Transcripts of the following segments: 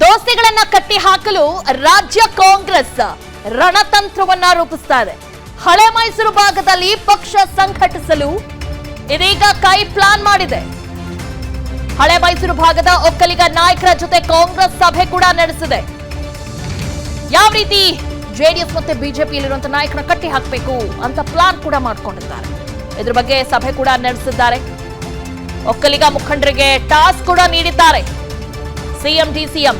ದೋಸ್ತಿಗಳನ್ನ ಕಟ್ಟಿ ಹಾಕಲು ರಾಜ್ಯ ಕಾಂಗ್ರೆಸ್ ರಣತಂತ್ರವನ್ನ ರೂಪಿಸ್ತಾ ಇದೆ. ಹಳೆ ಮೈಸೂರು ಭಾಗದಲ್ಲಿ ಪಕ್ಷ ಸಂಘಟಿಸಲು ಇದೀಗ ಕೈ ಪ್ಲಾನ್ ಮಾಡಿದೆ. ಹಳೆ ಮೈಸೂರು ಭಾಗದ ಒಕ್ಕಲಿಗ ನಾಯಕರ ಜೊತೆ ಕಾಂಗ್ರೆಸ್ ಸಭೆ ಕೂಡ ನಡೆಸಿದೆ. ಯಾವ ರೀತಿ ಜೆಡಿಎಸ್ ಮತ್ತೆ ಬಿಜೆಪಿಯಲ್ಲಿರುವಂತಹ ನಾಯಕರ ಕಟ್ಟಿ ಹಾಕಬೇಕು ಅಂತ ಪ್ಲಾನ್ ಕೂಡ ಮಾಡ್ಕೊಂಡಿದ್ದಾರೆ. ಇದ್ರ ಬಗ್ಗೆ ಸಭೆ ಕೂಡ ನಡೆಸಿದ್ದಾರೆ. ಒಕ್ಕಲಿಗ ಮುಖಂಡರಿಗೆ ಟಾಸ್ಕ್ ಕೂಡ ನೀಡಿದ್ದಾರೆ ಸಿಎಂ ಡಿಸಿಎಂ.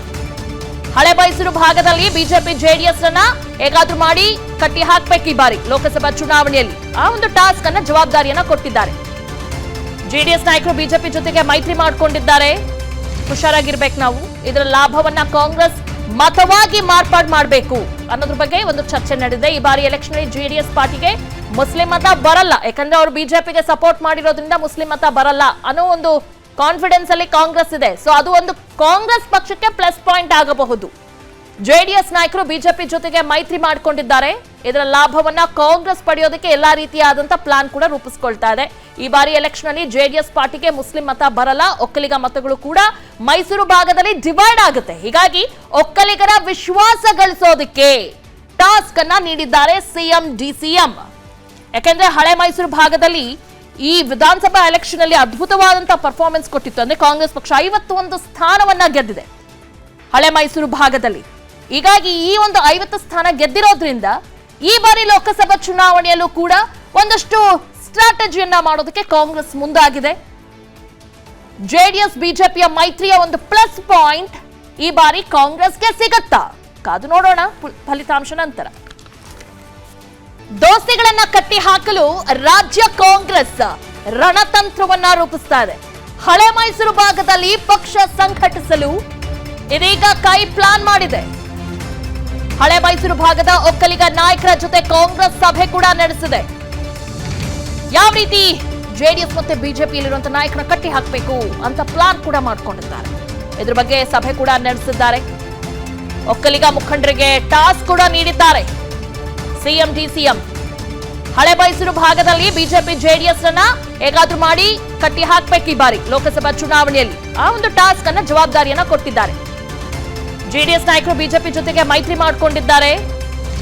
ಹಳೆ ಮೈಸೂರು ಭಾಗದಲ್ಲಿ ಬಿಜೆಪಿ ಜೆಡಿಎಸ್ ಅನ್ನ ಹೇಗಾದ್ರೂ ಮಾಡಿ ಕಟ್ಟಿ ಹಾಕಬೇಕು ಈ ಬಾರಿ ಲೋಕಸಭಾ ಚುನಾವಣೆಯಲ್ಲಿ. ಆ ಒಂದು ಟಾಸ್ಕ್ ಅನ್ನ ಜವಾಬ್ದಾರಿಯನ್ನ ಕೊಟ್ಟಿದ್ದಾರೆ. ಜೆಡಿಎಸ್ ನಾಯಕರು ಬಿಜೆಪಿ ಜೊತೆಗೆ ಮೈತ್ರಿ ಮಾಡಿಕೊಂಡಿದ್ದಾರೆ. ಹುಷಾರಾಗಿರ್ಬೇಕು ನಾವು. ಇದರ ಲಾಭವನ್ನ ಕಾಂಗ್ರೆಸ್ ಮತವಾಗಿ ಮಾರ್ಪಾಡು ಮಾಡಬೇಕು ಅನ್ನೋದ್ರ ಬಗ್ಗೆ ಒಂದು ಚರ್ಚೆ ನಡೆದಿದೆ. ಈ ಬಾರಿ ಎಲೆಕ್ಷನ್ ಜೆಡಿಎಸ್ ಪಾರ್ಟಿಗೆ ಮುಸ್ಲಿಂ ಮತ ಬರಲ್ಲ, ಯಾಕಂದ್ರೆ ಅವರು ಬಿಜೆಪಿಗೆ ಸಪೋರ್ಟ್ ಮಾಡಿರೋದ್ರಿಂದ ಮುಸ್ಲಿಂ ಮತ ಬರಲ್ಲ ಅನ್ನೋ ಒಂದು ಕಾನ್ಫಿಡೆನ್ಸ್ ಅಲ್ಲಿ ಕಾಂಗ್ರೆಸ್ ಇದೆ. ಸೊ ಅದು ಒಂದು ಕಾಂಗ್ರೆಸ್ ಪಕ್ಷಕ್ಕೆ ಪ್ಲಸ್ ಪಾಯಿಂಟ್ ಆಗಬಹುದು. ಜೆಡಿಎಸ್ ನಾಯಕರು ಬಿಜೆಪಿ ಜೊತೆಗೆ ಮೈತ್ರಿ ಮಾಡಿಕೊಂಡಿದ್ದಾರೆ. ಇದರ ಲಾಭವನ್ನ ಕಾಂಗ್ರೆಸ್ ಪಡೆಯೋದಕ್ಕೆ ಎಲ್ಲಾ ರೀತಿಯಾದಂತಹ ಪ್ಲಾನ್ ಕೂಡ ರೂಪಿಸಿಕೊಳ್ತಾ ಇದೆ. ಈ ಬಾರಿ ಎಲೆಕ್ಷನ್ ಅಲ್ಲಿ ಜೆಡಿಎಸ್ ಪಾರ್ಟಿಗೆ ಮುಸ್ಲಿಂ ಮತ ಬರಲ್ಲ, ಒಕ್ಕಲಿಗ ಮತಗಳು ಕೂಡ ಮೈಸೂರು ಭಾಗದಲ್ಲಿ ಡಿವೈಡ್ ಆಗುತ್ತೆ. ಹೀಗಾಗಿ ಒಕ್ಕಲಿಗರ ವಿಶ್ವಾಸ ಗಳಿಸೋದಕ್ಕೆ ಟಾಸ್ಕ್ ಅನ್ನ ನೀಡಿದ್ದಾರೆ ಸಿಎಂ ಡಿಸಿಎಂ. ಯಾಕೆಂದ್ರೆ ಹಳೆ ಮೈಸೂರು ಭಾಗದಲ್ಲಿ ಈ ವಿಧಾನಸಭಾ ಎಲೆಕ್ಷನ್ ಅಲ್ಲಿ ಅದ್ಭುತವಾದಂತಹ ಪರ್ಫಾರ್ಮೆನ್ಸ್ ಕೊಟ್ಟಿತ್ತು. ಅಂದ್ರೆ ಕಾಂಗ್ರೆಸ್ ಪಕ್ಷ 51 ಸ್ಥಾನವನ್ನ ಗೆದ್ದಿದೆ ಹಳೆ ಮೈಸೂರು ಭಾಗದಲ್ಲಿ. ಹೀಗಾಗಿ ಈ ಒಂದು 50 ಸ್ಥಾನ ಗೆದ್ದಿರೋದ್ರಿಂದ ಈ ಬಾರಿ ಲೋಕಸಭಾ ಚುನಾವಣೆಯಲ್ಲೂ ಕೂಡ ಒಂದಷ್ಟು ಸ್ಟ್ರಾಟಜಿಯನ್ನ ಮಾಡೋದಕ್ಕೆ ಕಾಂಗ್ರೆಸ್ ಮುಂದಾಗಿದೆ. ಜೆಡಿಎಸ್ ಬಿಜೆಪಿಯ ಮೈತ್ರಿಯ ಒಂದು ಪ್ಲಸ್ ಪಾಯಿಂಟ್ ಈ ಬಾರಿ ಕಾಂಗ್ರೆಸ್ಗೆ ಸಿಗತ್ತಾ? ಕಾದು ನೋಡೋಣ ಫಲಿತಾಂಶ ನಂತರ. ದೋಸ್ತಿಗಳನ್ನ ಕಟ್ಟಿ ಹಾಕಲು ರಾಜ್ಯ ಕಾಂಗ್ರೆಸ್ ರಣತಂತ್ರವನ್ನ ರೂಪಿಸ್ತಾ ಇದೆ. ಹಳೆ ಮೈಸೂರು ಭಾಗದಲ್ಲಿ ಪಕ್ಷ ಸಂಘಟಿಸಲು ಇದೀಗ ಕೈ ಪ್ಲಾನ್ ಮಾಡಿದೆ. ಹಳೆ ಮೈಸೂರು ಭಾಗದ ಒಕ್ಕಲಿಗ ನಾಯಕರ ಜೊತೆ ಕಾಂಗ್ರೆಸ್ ಸಭೆ ಕೂಡ ನಡೆಸಿದೆ. ಯಾವ ರೀತಿ ಜೆಡಿಎಸ್ ಮತ್ತೆ ಬಿಜೆಪಿಯಲ್ಲಿರುವಂತಹ ನಾಯಕರ ಕಟ್ಟಿ ಹಾಕಬೇಕು ಅಂತ ಪ್ಲಾನ್ ಕೂಡ ಮಾಡ್ಕೊಂಡಿದ್ದಾರೆ. ಇದ್ರ ಬಗ್ಗೆ ಸಭೆ ಕೂಡ ನಡೆಸಿದ್ದಾರೆ. ಒಕ್ಕಲಿಗ ಮುಖಂಡರಿಗೆ ಟಾಸ್ಕ್ ಕೂಡ ನೀಡಿದ್ದಾರೆ ಸಿಎಂ ಡಿಸಿಎಂ. ಹಳೆ ಮೈಸೂರು ಭಾಗದಲ್ಲಿ ಬಿಜೆಪಿ ಜೆಡಿಎಸ್ ಅನ್ನ ಹೇಗಾದ್ರೂ ಮಾಡಿ ಕಟ್ಟಿ ಹಾಕಬೇಕು ಈ ಬಾರಿ ಲೋಕಸಭಾ ಚುನಾವಣೆಯಲ್ಲಿ. ಆ ಒಂದು ಟಾಸ್ಕ್ ಅನ್ನ ಜವಾಬ್ದಾರಿಯನ್ನ ಕೊಟ್ಟಿದ್ದಾರೆ. ಜೆಡಿಎಸ್ ನಾಯಕರು ಬಿಜೆಪಿ ಜೊತೆಗೆ ಮೈತ್ರಿ ಮಾಡಿಕೊಂಡಿದ್ದಾರೆ.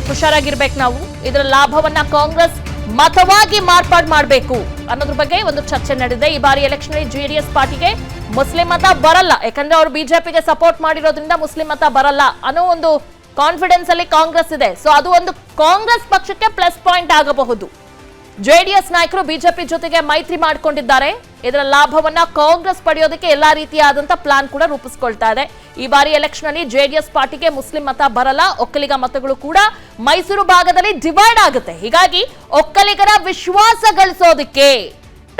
ಹುಷಾರಾಗಿರ್ಬೇಕು ನಾವು. ಇದರ ಲಾಭವನ್ನ ಕಾಂಗ್ರೆಸ್ ಮತವಾಗಿ ಮಾರ್ಪಾಡು ಮಾಡಬೇಕು ಅನ್ನೋದ್ರ ಬಗ್ಗೆ ಒಂದು ಚರ್ಚೆ ನಡೆದಿದೆ. ಈ ಬಾರಿ ಎಲೆಕ್ಷನ್ ಜೆಡಿಎಸ್ ಪಾರ್ಟಿಗೆ ಮುಸ್ಲಿಂ ಮತ ಬರಲ್ಲ, ಯಾಕಂದ್ರೆ ಅವರು ಬಿಜೆಪಿಗೆ ಸಪೋರ್ಟ್ ಮಾಡಿರೋದ್ರಿಂದ ಮುಸ್ಲಿಂ ಮತ ಬರಲ್ಲ ಅನ್ನೋ ಒಂದು ಕಾನ್ಫಿಡೆನ್ಸ್ ಅಲ್ಲಿ ಕಾಂಗ್ರೆಸ್ ಇದೆ. ಸೊ ಅದು ಒಂದು ಕಾಂಗ್ರೆಸ್ ಪಕ್ಷಕ್ಕೆ ಪ್ಲಸ್ ಪಾಯಿಂಟ್ ಆಗಬಹುದು. ಜೆಡಿಎಸ್ ನಾಯಕರು ಬಿಜೆಪಿ ಜೊತೆಗೆ ಮೈತ್ರಿ ಮಾಡಿಕೊಂಡಿದ್ದಾರೆ. ಇದರ ಲಾಭವನ್ನ ಕಾಂಗ್ರೆಸ್ ಪಡೆಯೋದಕ್ಕೆ ಎಲ್ಲಾ ರೀತಿಯಾದಂತಹ ಪ್ಲಾನ್ ಕೂಡ ರೂಪಿಸಿಕೊಳ್ತಾ ಇದೆ. ಈ ಬಾರಿ ಎಲೆಕ್ಷನ್ ಅಲ್ಲಿ ಜೆಡಿಎಸ್ ಪಾರ್ಟಿಗೆ ಮುಸ್ಲಿಂ ಮತ ಬರಲ್ಲ, ಒಕ್ಕಲಿಗ ಮತಗಳು ಕೂಡ ಮೈಸೂರು ಭಾಗದಲ್ಲಿ ಡಿವೈಡ್ ಆಗುತ್ತೆ. ಹೀಗಾಗಿ ಒಕ್ಕಲಿಗರ ವಿಶ್ವಾಸ ಗಳಿಸೋದಕ್ಕೆ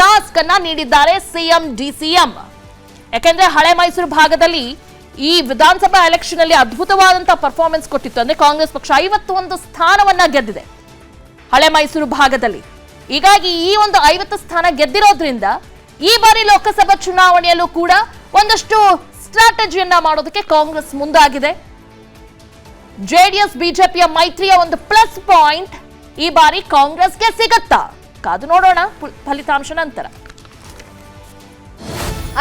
ಟಾಸ್ಕ್ ಅನ್ನ ನೀಡಿದ್ದಾರೆ ಸಿಎಂ ಡಿಸಿಎಂ. ಯಾಕೆಂದ್ರೆ ಹಳೆ ಮೈಸೂರು ಭಾಗದಲ್ಲಿ ಈ ವಿಧಾನಸಭಾ ಎಲೆಕ್ಷನ್ ಅಲ್ಲಿ ಅದ್ಭುತವಾದಂತಹ ಪರ್ಫಾರ್ಮೆನ್ಸ್ ಕೊಟ್ಟಿತ್ತು. ಅಂದ್ರೆ ಕಾಂಗ್ರೆಸ್ ಪಕ್ಷ 51 ಸ್ಥಾನವನ್ನ ಗೆದ್ದಿದೆ ಹಳೆ ಮೈಸೂರು ಭಾಗದಲ್ಲಿ. ಹೀಗಾಗಿ ಈ ಒಂದು 50 ಸ್ಥಾನ ಗೆದ್ದಿರೋದ್ರಿಂದ ಈ ಬಾರಿ ಲೋಕಸಭಾ ಚುನಾವಣೆಯಲ್ಲೂ ಕೂಡ ಒಂದಷ್ಟು ಸ್ಟ್ರಾಟಜಿಯನ್ನ ಮಾಡೋದಕ್ಕೆ ಕಾಂಗ್ರೆಸ್ ಮುಂದಾಗಿದೆ. ಜೆಡಿಎಸ್ ಬಿಜೆಪಿಯ ಮೈತ್ರಿಯ ಒಂದು ಪ್ಲಸ್ ಪಾಯಿಂಟ್ ಈ ಬಾರಿ ಕಾಂಗ್ರೆಸ್ಗೆ ಸಿಗತ್ತಾ? ಕಾದು ನೋಡೋಣ ಫಲಿತಾಂಶ ನಂತರ.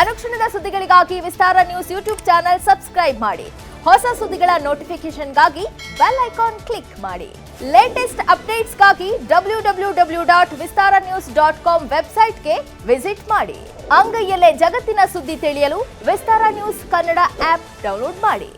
ಅನುಕ್ಷಣದ ಸುದ್ದಿಗಳಿಗಾಗಿ ವಿಸ್ತಾರ ನ್ಯೂಸ್ ಯೂಟ್ಯೂಬ್ ಚಾನೆಲ್ ಸಬ್ಸ್ಕ್ರೈಬ್ ಮಾಡಿ. ಹೊಸ ಸುದ್ದಿಗಳ ನೋಟಿಫಿಕೇಶನ್ಗಾಗಿ ಬೆಲ್ ಐಕಾನ್ ಕ್ಲಿಕ್ ಮಾಡಿ. ಲೇಟೆಸ್ಟ್ ಅಪ್ಡೇಟ್ಸ್ಗಾಗಿ www.vistaranews.com ವೆಬ್ಸೈಟ್ಗೆ ವಿಸಿಟ್ ಮಾಡಿ. ಅಂಗೈಯಲ್ಲೇ ಜಗತ್ತಿನ ಸುದ್ದಿ ತಿಳಿಯಲು ವಿಸ್ತಾರ ನ್ಯೂಸ್ ಕನ್ನಡ ಆಪ್ ಡೌನ್ಲೋಡ್ ಮಾಡಿ.